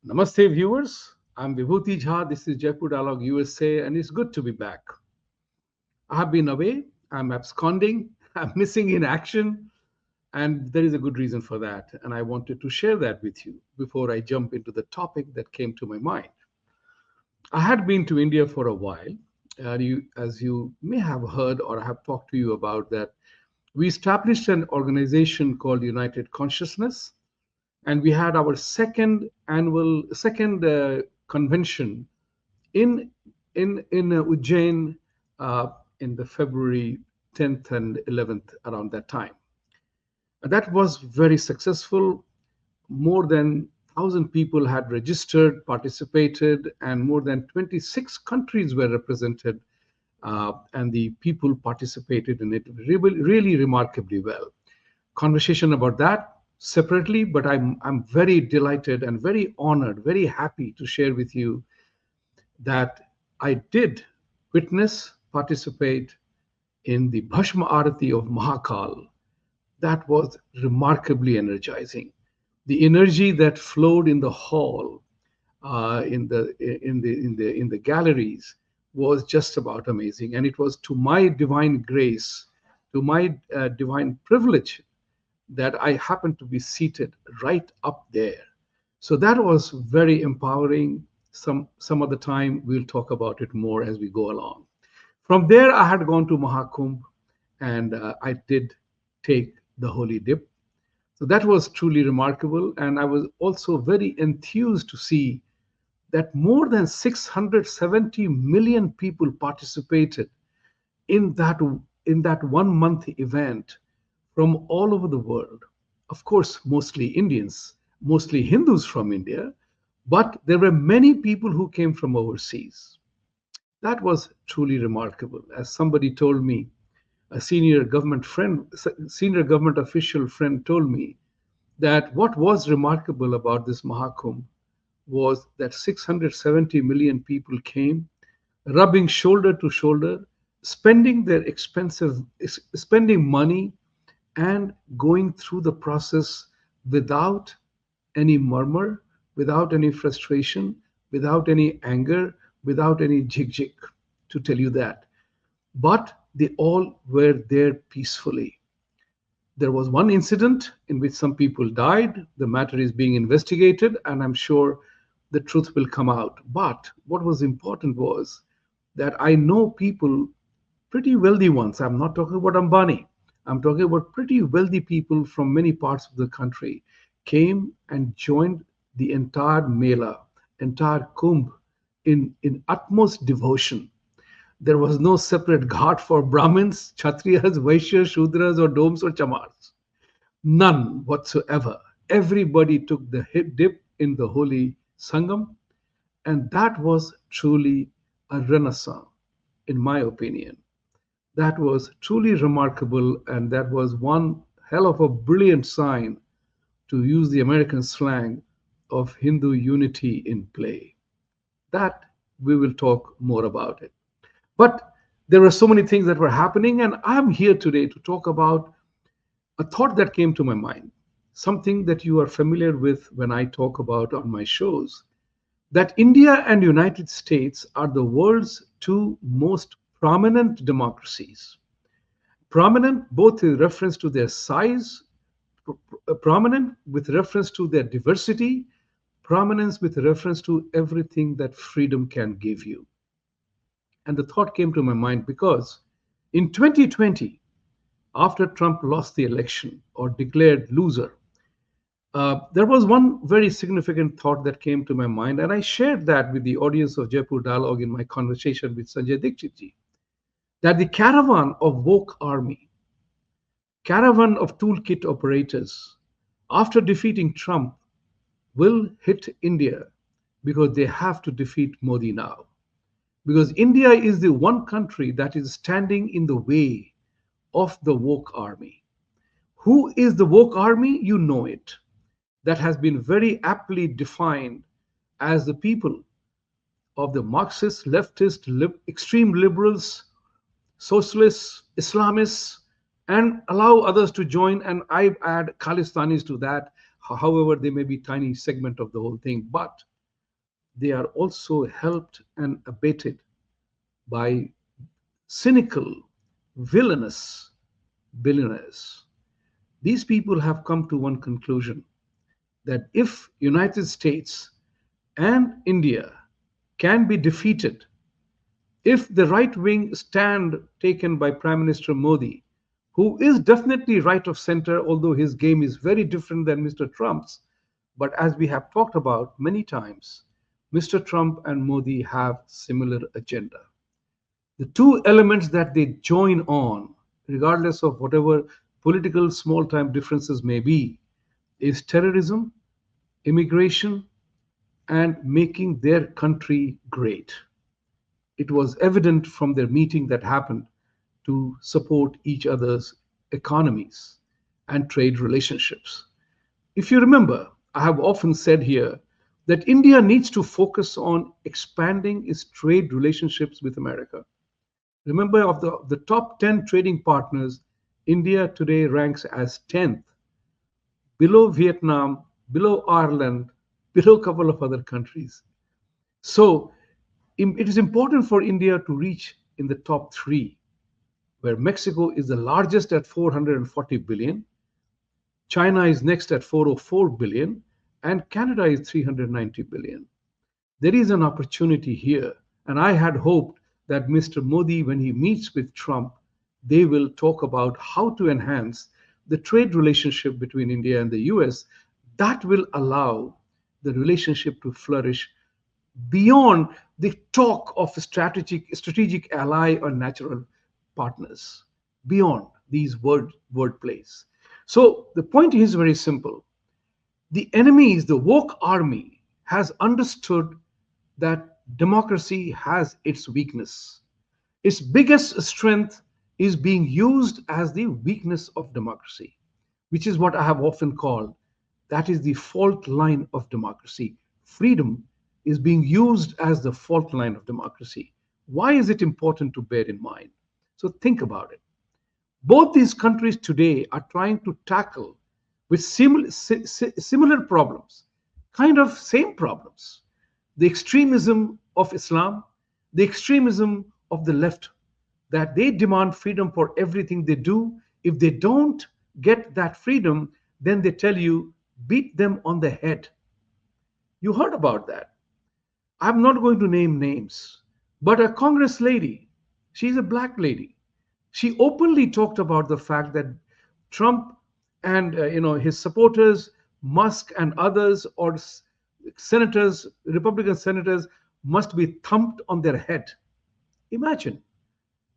Namaste, viewers. I'm Vibhuti Jha. This is Jaipur Dialogue USA, and it's good to be back. I have been away, I'm absconding, I'm missing in action, and there is a good reason for that. And I wanted to share that with you before I jump into the topic that came to my mind. I had been to India for a while. As you may have heard or I have talked to you about that, we established an organization called United Consciousness, and we had our second convention in in Ujjain in the February 10th and 11th, around that time. That was very successful. More than 1,000 people had registered, participated, and more than 26 countries were represented, and the people participated in it really, really remarkably well. Conversation about that separately, but I'm very delighted and very honored, very happy to share with you that I did witness, participate in the Bhashma Arati of Mahakal. That was remarkably energizing. The energy that flowed in the hall, in the galleries, was just about amazing, and it was to my divine grace, to my divine privilege, that I happened to be seated right up there. So that was very empowering. Some other time we'll talk about it more as we go along. From there, I had gone to Mahakumbh, and I did take the holy dip. So that was truly remarkable. And I was also very enthused to see that more than 670 million people participated in that 1 month event from all over the world. Of course, mostly Indians, mostly Hindus from India, but there were many people who came from overseas. That was truly remarkable. As somebody told me, a senior government official friend told me that what was remarkable about this Mahakumbh was that 670 million people came, rubbing shoulder to shoulder, spending money, and going through the process without any murmur, without any frustration, without any anger, without any jig, to tell you that. But they all were there peacefully. There was one incident in which some people died. The matter is being investigated, and I'm sure the truth will come out. But what was important was that I know people, pretty wealthy ones. I'm not talking about Ambani. I'm talking about pretty wealthy people from many parts of the country came and joined the entire Mela, entire Kumbh in utmost devotion. There was no separate ghat for Brahmins, Kshatriyas, Vaishyas, Shudras, or Doms or Chamars. None whatsoever. Everybody took the dip in the holy Sangam, and that was truly a renaissance, in my opinion. That was truly remarkable, and that was one hell of a brilliant sign, to use the American slang, of Hindu unity in play. That we will talk more about it. But there were so many things that were happening, and I'm here today to talk about a thought that came to my mind, something that you are familiar with when I talk about on my shows, that India and United States are the world's two most prominent democracies. Prominent both in reference to their size, prominent with reference to their diversity, prominence with reference to everything that freedom can give you. And the thought came to my mind because in 2020, after Trump lost the election or declared loser, there was one very significant thought that came to my mind, and I shared that with the audience of Jaipur Dialogue in my conversation with Sanjay Dikshit ji, that the caravan of woke army, caravan of toolkit operators, after defeating Trump, will hit India because they have to defeat Modi now. Because India is the one country that is standing in the way of the woke army. Who is the woke army? You know it. That has been very aptly defined as the people of the Marxist, leftist, extreme liberals, socialists, Islamists, and allow others to join. And I add Khalistanis to that, however, they may be tiny segment of the whole thing. But they are also helped and abated by cynical, villainous billionaires. These people have come to one conclusion, that if United States and India can be defeated, if the right wing stand taken by Prime Minister Modi, who is definitely right of center, although his game is very different than Mr. Trump's, but as we have talked about many times, Mr. Trump and Modi have similar agenda. The two elements that they join on, regardless of whatever political small time differences may be, is terrorism, immigration, and making their country great. It was evident from their meeting that happened to support each other's economies and trade relationships. If you remember, I have often said here that India needs to focus on expanding its trade relationships with America. Remember, of the top 10 trading partners, India today ranks as 10th, below Vietnam, below Ireland, below a couple of other countries. So it is important for India to reach in the top three, where Mexico is the largest at 440 billion, China is next at 404 billion, and Canada is 390 billion. There is an opportunity here, and I had hoped that Mr. Modi, when he meets with Trump, they will talk about how to enhance the trade relationship between India and the US that will allow the relationship to flourish beyond the talk of strategic ally or natural partners, beyond these word plays. So the point is very simple. The enemies, the woke army, has understood that democracy has its weakness. Its biggest strength is being used as the weakness of democracy, which is what I have often called, that is the fault line of democracy. Freedom is being used as the fault line of democracy. Why is it important to bear in mind? So think about it. Both these countries today are trying to tackle with similar problems, kind of same problems. The extremism of Islam, the extremism of the left, that they demand freedom for everything they do. If they don't get that freedom, then they tell you, beat them on the head. You heard about that. I'm not going to name names, but a Congress lady, she's a black lady. She openly talked about the fact that Trump and his supporters, Musk and others, or senators, Republican senators, must be thumped on their head. Imagine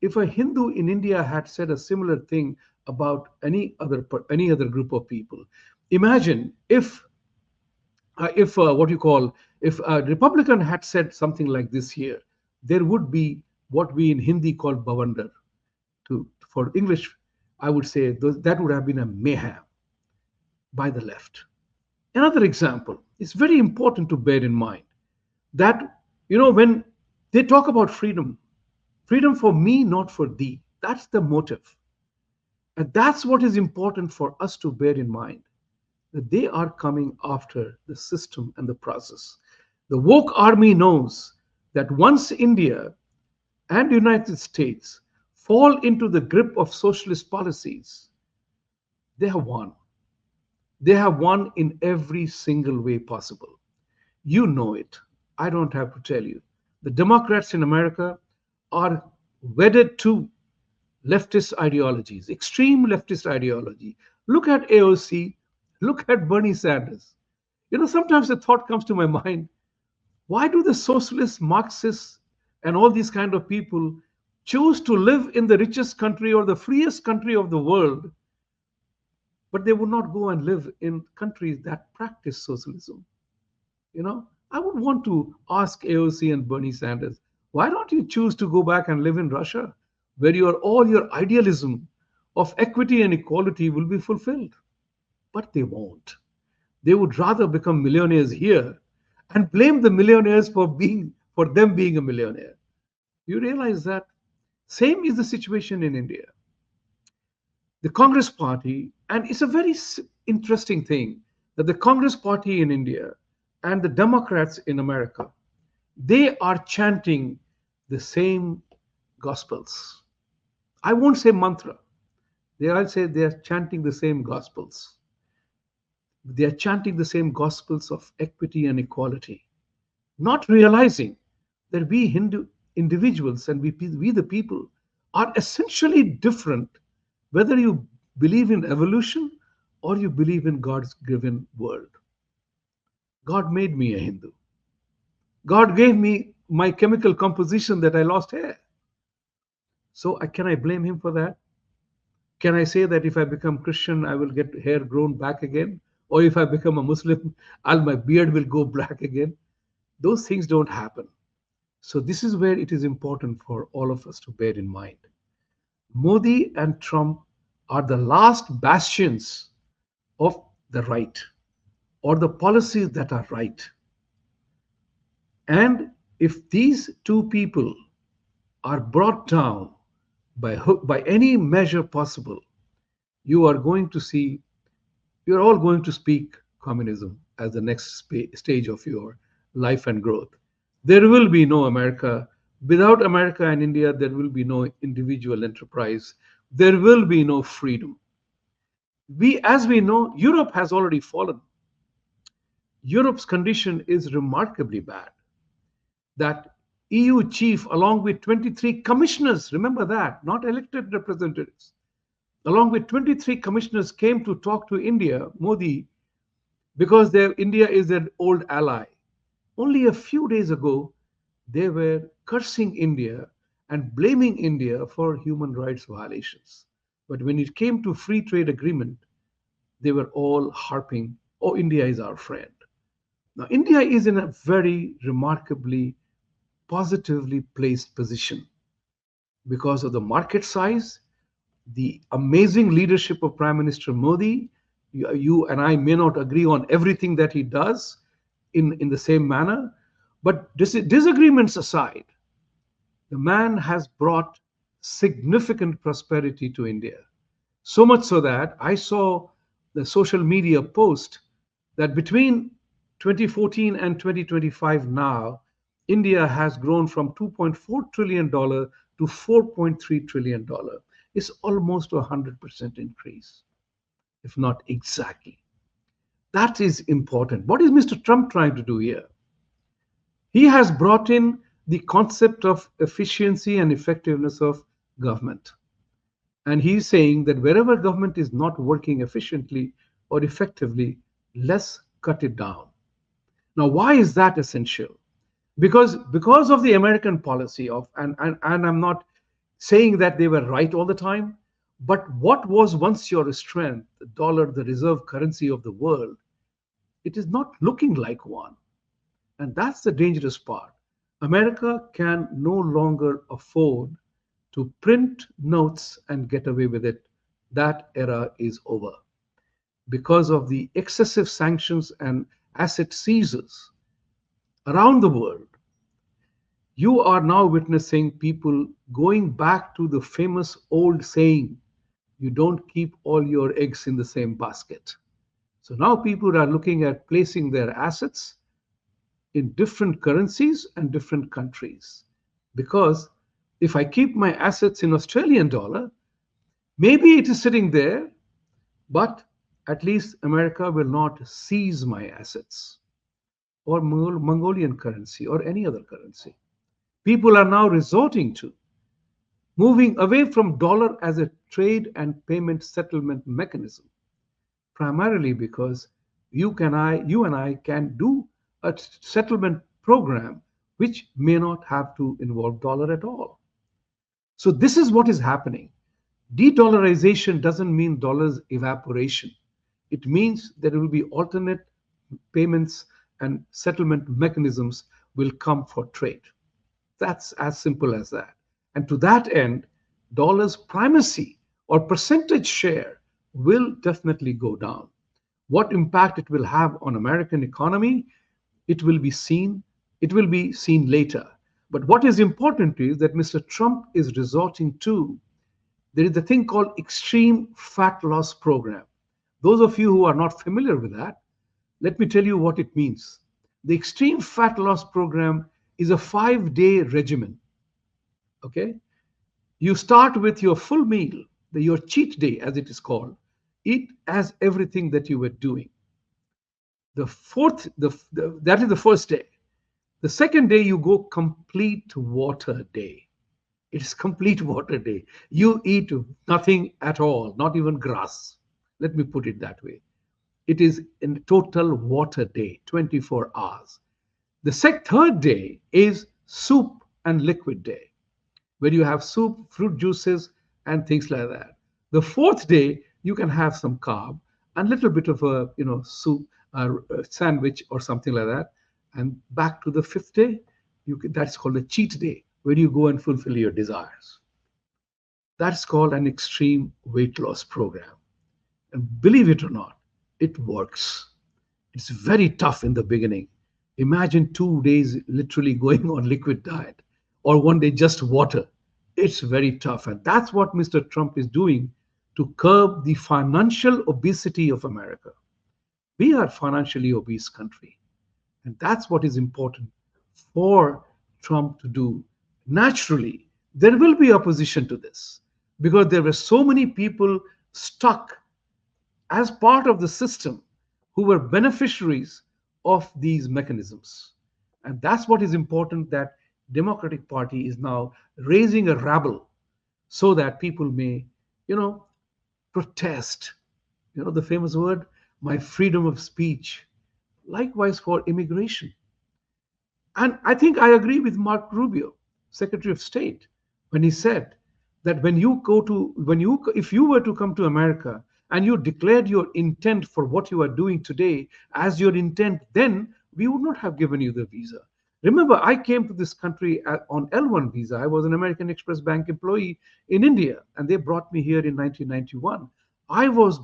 if a Hindu in India had said a similar thing about any other group of people. Imagine if what you call if a Republican had said something like this here, there would be what we in Hindi call bavandar. For English, I would say that would have been a mayhem by the left. Another example, it's very important to bear in mind that when they talk about freedom, freedom for me, not for thee. That's the motive. And that's what is important for us to bear in mind, that they are coming after the system and the process. The woke army knows that once India and the United States fall into the grip of socialist policies, they have won. They have won in every single way possible. You know it. I don't have to tell you. The Democrats in America are wedded to leftist ideologies, extreme leftist ideology. Look at AOC, look at Bernie Sanders. Sometimes the thought comes to my mind, why do the socialists, Marxists, and all these kind of people choose to live in the richest country or the freest country of the world, but they would not go and live in countries that practice socialism? I would want to ask AOC and Bernie Sanders, why don't you choose to go back and live in Russia, where all your idealism of equity and equality will be fulfilled? But they won't. They would rather become millionaires here and blame the millionaires for them being a millionaire. You realize that? Same is the situation in India. The Congress Party, and it's a very interesting thing that the Congress Party in India and the Democrats in America, They are chanting the same gospels. I won't say mantra. They all say they are chanting the same gospels. They are chanting the same gospels of equity and equality, not realizing that we Hindu individuals and we the people are essentially different, whether you believe in evolution or you believe in God's given world. God made me a Hindu. God gave me my chemical composition that I lost hair. So can I blame him for that? Can I say that if I become Christian, I will get hair grown back again? Or if I become a Muslim, my beard will go black again? Those things don't happen. So this is where it is important for all of us to bear in mind. Modi and Trump are the last bastions of the right or the policies that are right. And if these two people are brought down by any measure possible, you are going to see, you're all going to speak communism as the next stage of your life and growth. There will be no America. Without America and India, there will be no individual enterprise. There will be no freedom. As we know, Europe has already fallen. Europe's condition is remarkably bad. That EU chief, along with 23 commissioners, remember that, not elected representatives, along with 23 commissioners came to talk to India, Modi, because India is their old ally. Only a few days ago, they were cursing India and blaming India for human rights violations. But when it came to free trade agreement, they were all harping, oh, India is our friend. Now, India is in a very remarkably positively placed position because of the market size, the amazing leadership of Prime Minister Modi. You and I may not agree on everything that he does in the same manner, but disagreements aside, the man has brought significant prosperity to India. So much so that I saw the social media post that between 2014 and 2025 now, India has grown from $2.4 trillion to $4.3 trillion. It's almost a 100% increase, if not exactly. That is important. What is Mr. Trump trying to do here? He has brought in the concept of efficiency and effectiveness of government. And he's saying that wherever government is not working efficiently or effectively, let's cut it down. Now, why is that essential? Because of the American policy of, and I'm not saying that they were right all the time, but what was once your strength, the dollar, the reserve currency of the world, it is not looking like one. And that's the dangerous part. America can no longer afford to print notes and get away with it. That era is over. Because of the excessive sanctions and asset seizures around the world, you are now witnessing people going back to the famous old saying, you don't keep all your eggs in the same basket. So now people are looking at placing their assets in different currencies and different countries. Because if I keep my assets in Australian dollar, maybe it is sitting there, but at least America will not seize my assets or Mongolian currency or any other currency. People are now resorting to moving away from dollar as a trade and payment settlement mechanism, primarily because you and I can do a settlement program which may not have to involve dollar at all. So this is what is happening. De-dollarization doesn't mean dollars evaporation. It means there will be alternate payments and settlement mechanisms will come for trade. That's as simple as that. And to that end, dollar's primacy or percentage share will definitely go down. What impact it will have on American economy, it will be seen. It will be seen later. But what is important is that Mr. Trump is resorting to, there is a thing called extreme fat loss program. Those of you who are not familiar with that, let me tell you what it means. The extreme fat loss program is a 5 day regimen. Okay, you start with your full meal, your cheat day, as it is called. Eat as everything that you were doing. That is the first day. The second day, you go complete water day. It's complete water day. You eat nothing at all, not even grass. Let me put it that way. It is in total water day, 24 hours. The third day is soup and liquid day, where you have soup, fruit juices, and things like that. The fourth day, you can have some carb and a little bit of a soup, a sandwich or something like that. And back to the fifth day, that's called a cheat day, where you go and fulfill your desires. That's called an extreme weight loss program. And believe it or not, it works. It's very tough in the beginning. Imagine 2 days literally going on liquid diet or one day just water. It's very tough. And that's what Mr. Trump is doing to curb the financial obesity of America. We are a financially obese country. And that's what is important for Trump to do. Naturally, there will be opposition to this because there were so many people stuck as part of the system who were beneficiaries of these mechanisms. And that's what is important, that Democratic Party is now raising a rabble so that people may, you know, protest. The famous word, my freedom of speech. Likewise for immigration. And I think I agree with Mark Rubio, Secretary of State, when he said that if you were to come to America and you declared your intent for what you are doing today as your intent, then we would not have given you the visa. Remember, I came to this country on L1 visa. I was an American Express Bank employee in India, and they brought me here in 1991. I was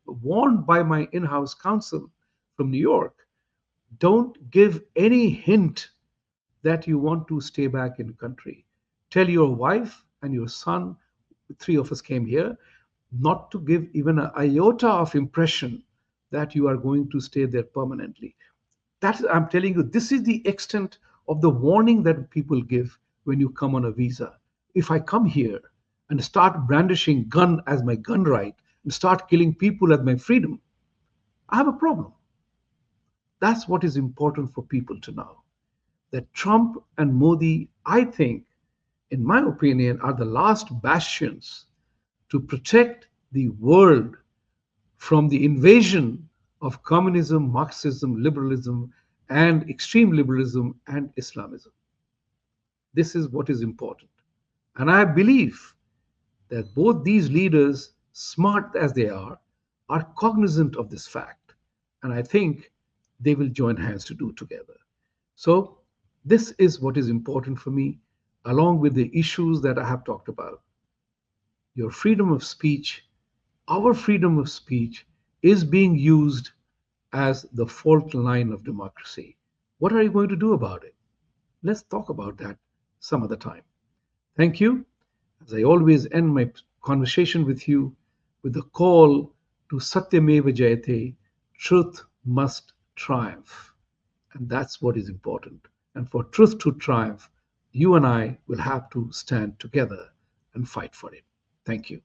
warned by my in house counsel from New York, don't give any hint that you want to stay back in the country. Tell your wife and your son, three of us came here, not to give even an iota of impression that you are going to stay there permanently. I'm telling you, this is the extent of the warning that people give when you come on a visa. If I come here and start brandishing gun as my gun right and start killing people as my freedom, I have a problem. That's what is important for people to know. That Trump and Modi, I think, in my opinion, are the last bastions to protect the world from the invasion of communism, Marxism, liberalism, and extreme liberalism and Islamism. This is what is important. And I believe that both these leaders, smart as they are cognizant of this fact. And I think they will join hands to do together. So, this is what is important for me, along with the issues that I have talked about. Your freedom of speech, our freedom of speech, is being used as the fault line of democracy. What are you going to do about it? Let's talk about that some other time. Thank you. As I always end my conversation with you with the call to Satyameva Jayate, truth must triumph. And that's what is important. And for truth to triumph, you and I will have to stand together and fight for it. Thank you.